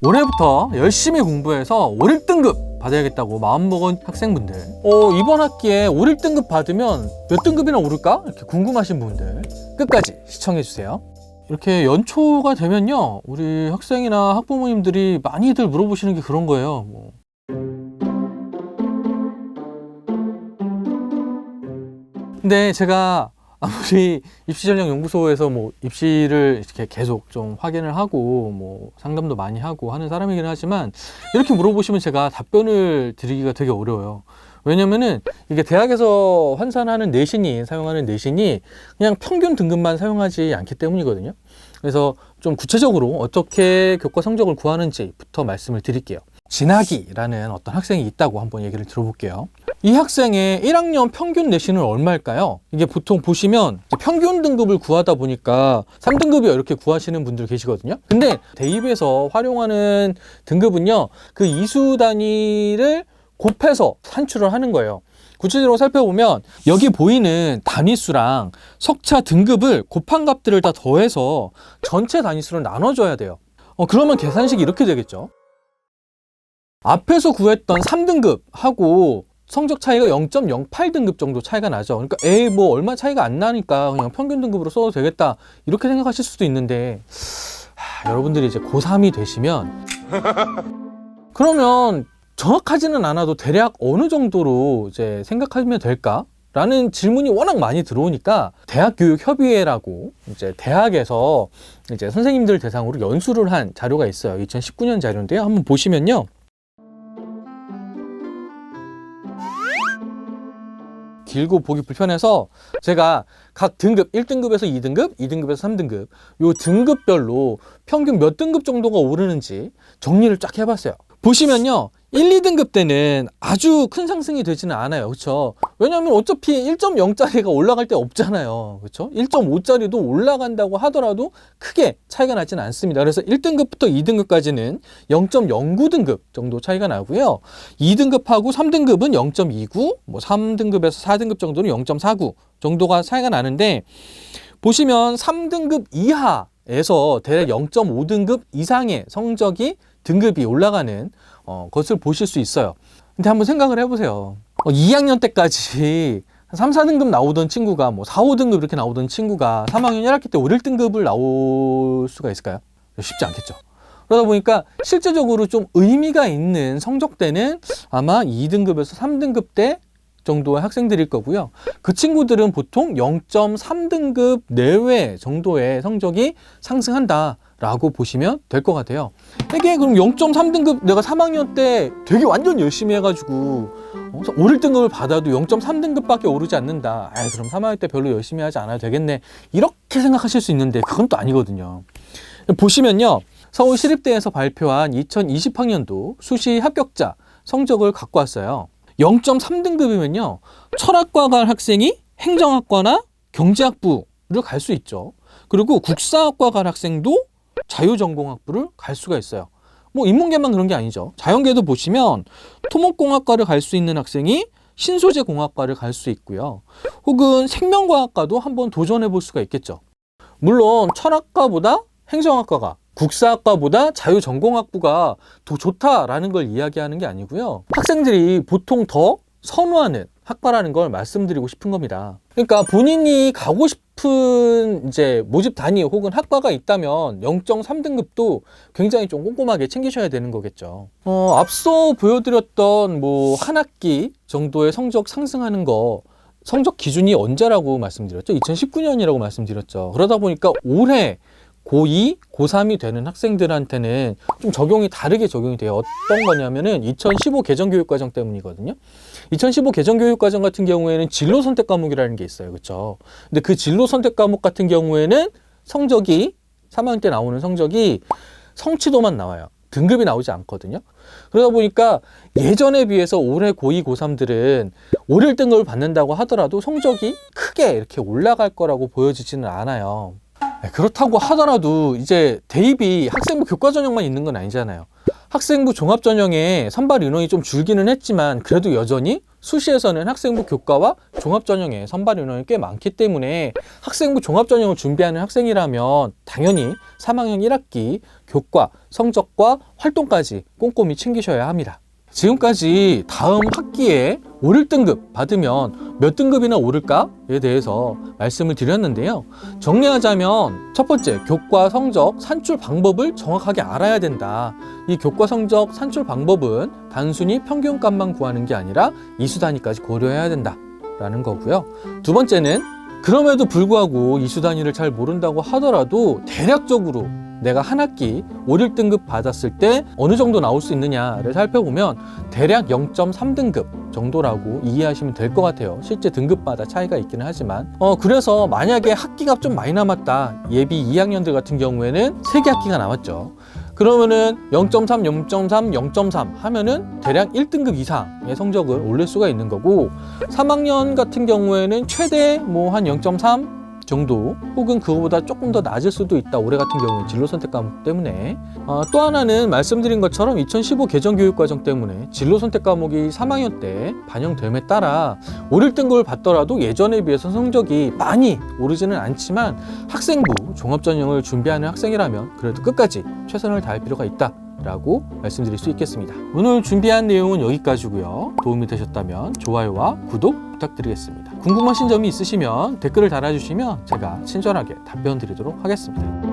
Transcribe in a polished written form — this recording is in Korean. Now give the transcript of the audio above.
올해부터 열심히 공부해서 5, 1등급 받아야겠다고 마음먹은 학생분들, 이번 학기에 5, 1등급 받으면 몇 등급이나 오를까? 이렇게 궁금하신 분들 끝까지 시청해주세요. 이렇게 연초가 되면요, 우리 학생이나 학부모님들이 많이들 물어보시는 게 그런 거예요. 근데 제가 아무리 입시전략연구소에서 입시를 이렇게 계속 좀 확인을 하고 상담도 많이 하고 하는 사람이긴 하지만, 이렇게 물어보시면 제가 답변을 드리기가 되게 어려워요. 왜냐면은 이게 대학에서 환산하는 내신이, 사용하는 내신이 그냥 평균 등급만 사용하지 않기 때문이거든요. 그래서 좀 구체적으로 어떻게 교과 성적을 구하는지부터 말씀을 드릴게요. 진학이라는 어떤 학생이 있다고 한번 얘기를 들어볼게요. 이 학생의 1학년 평균 내신은 얼마일까요? 이게 보통 보시면 평균 등급을 구하다 보니까 3등급이요 이렇게 구하시는 분들 계시거든요. 근데 대입에서 활용하는 등급은요, 그 이수 단위를 곱해서 산출을 하는 거예요. 구체적으로 살펴보면 여기 보이는 단위수랑 석차 등급을 곱한 값들을 다 더해서 전체 단위수로 나눠줘야 돼요. 그러면 계산식이 이렇게 되겠죠. 앞에서 구했던 3등급하고 성적 차이가 0.08등급 정도 차이가 나죠. 그러니까 얼마 차이가 안 나니까 그냥 평균 등급으로 써도 되겠다, 이렇게 생각하실 수도 있는데, 여러분들이 이제 고3이 되시면 그러면 정확하지는 않아도 대략 어느 정도로 이제 생각하면 될까? 라는 질문이 워낙 많이 들어오니까 대학교육협의회라고 이제 대학에서 이제 선생님들 대상으로 연수를 한 자료가 있어요. 2019년 자료인데요. 한번 보시면요. 길고 보기 불편해서 제가 각 등급, 1등급에서 2등급, 2등급에서 3등급, 요 등급별로 평균 몇 등급 정도가 오르는지 정리를 쫙 해봤어요. 보시면요, 1, 2등급 때는 아주 큰 상승이 되지는 않아요. 그렇죠? 왜냐하면 어차피 1.0짜리가 올라갈 데 없잖아요. 그렇죠? 1.5짜리도 올라간다고 하더라도 크게 차이가 나지는 않습니다. 그래서 1등급부터 2등급까지는 0.09등급 정도 차이가 나고요. 2등급하고 3등급은 0.29, 3등급에서 4등급 정도는 0.49 정도가 차이가 나는데, 보시면 3등급 이하에서 대략 0.5등급 이상의 성적이 등급이 올라가는 것을 보실 수 있어요. 근데 한번 생각을 해보세요. 2학년 때까지 3, 4등급 나오던 친구가 4, 5등급 이렇게 나오던 친구가 3학년 1학기 때 5, 1등급을 나올 수가 있을까요? 쉽지 않겠죠. 그러다 보니까 실제적으로 좀 의미가 있는 성적대는 아마 2등급에서 3등급 때 정도의 학생들일 거고요. 그 친구들은 보통 0.3등급 내외 정도의 성적이 상승한다 라고 보시면 될 것 같아요. 이게 그럼 0.3등급 내가 3학년 때 되게 완전 열심히 해가지고 5, 1등급을 받아도 0.3등급밖에 오르지 않는다. 그럼 3학년 때 별로 열심히 하지 않아도 되겠네, 이렇게 생각하실 수 있는데 그건 또 아니거든요. 보시면요, 서울시립대에서 발표한 2020학년도 수시 합격자 성적을 갖고 왔어요. 0.3등급이면요, 철학과 갈 학생이 행정학과나 경제학부를 갈 수 있죠. 그리고 국사학과 갈 학생도 자유전공학부를 갈 수가 있어요. 인문계만 그런 게 아니죠. 자연계도 보시면 토목공학과를 갈 수 있는 학생이 신소재공학과를 갈 수 있고요. 혹은 생명과학과도 한번 도전해 볼 수가 있겠죠. 물론 철학과보다 행정학과가, 국사학과보다 자유전공학부가 더 좋다라는 걸 이야기하는 게 아니고요. 학생들이 보통 더 선호하는 학과라는 걸 말씀드리고 싶은 겁니다. 그러니까 본인이 가고 싶은 이제 모집 단위 혹은 학과가 있다면 0.3등급도 굉장히 좀 꼼꼼하게 챙기셔야 되는 거겠죠. 앞서 보여드렸던 한 학기 정도의 성적 상승하는 거, 성적 기준이 언제라고 말씀드렸죠? 2019년이라고 말씀드렸죠. 그러다 보니까 올해 고2, 고3이 되는 학생들한테는 좀 적용이 다르게 적용이 돼요. 어떤 거냐면은 2015 개정교육과정 때문이거든요. 2015 개정교육과정 같은 경우에는 진로 선택 과목이라는 게 있어요. 그렇죠? 근데 그 진로 선택 과목 같은 경우에는 성적이 3학년 때 나오는 성적이 성취도만 나와요. 등급이 나오지 않거든요. 그러다 보니까 예전에 비해서 올해 고2, 고3들은 5, 1등급을 받는다고 하더라도 성적이 크게 이렇게 올라갈 거라고 보여지지는 않아요. 그렇다고 하더라도 이제 대입이 학생부 교과 전형만 있는 건 아니잖아요. 학생부 종합 전형에 선발 인원이 좀 줄기는 했지만 그래도 여전히 수시에서는 학생부 교과와 종합전형의 선발 인원이 꽤 많기 때문에 학생부 종합전형을 준비하는 학생이라면 당연히 3학년 1학기 교과, 성적과 활동까지 꼼꼼히 챙기셔야 합니다. 지금까지 다음 학기에 5, 1등급 받으면 몇 등급이나 오를까에 대해서 말씀을 드렸는데요. 정리하자면 첫 번째, 교과 성적 산출 방법을 정확하게 알아야 된다. 이 교과 성적 산출 방법은 단순히 평균값만 구하는 게 아니라 이수 단위까지 고려해야 된다라는 거고요. 두 번째는 그럼에도 불구하고 이수 단위를 잘 모른다고 하더라도 대략적으로 내가 한 학기 5, 1등급 받았을 때 어느 정도 나올 수 있느냐를 살펴보면 대략 0.3등급 정도라고 이해하시면 될 것 같아요. 실제 등급마다 차이가 있기는 하지만 그래서 만약에 학기가 좀 많이 남았다. 예비 2학년들 같은 경우에는 3개 학기가 남았죠. 그러면은 0.3, 0.3, 0.3 하면은 대략 1등급 이상의 성적을 올릴 수가 있는 거고 3학년 같은 경우에는 최대 한 0.3 정도 혹은 그거보다 조금 더 낮을 수도 있다. 올해 같은 경우에 진로 선택 과목 때문에 또 하나는 말씀드린 것처럼 2015 개정 교육과정 때문에 진로 선택 과목이 3학년 때 반영됨에 따라 5, 1등급을 받더라도 예전에 비해서 성적이 많이 오르지는 않지만 학생부 종합전형을 준비하는 학생이라면 그래도 끝까지 최선을 다할 필요가 있다 라고 말씀드릴 수 있겠습니다. 오늘 준비한 내용은 여기까지고요. 도움이 되셨다면 좋아요와 구독 부탁드리겠습니다. 궁금하신 점이 있으시면 댓글을 달아주시면 제가 친절하게 답변 드리도록 하겠습니다.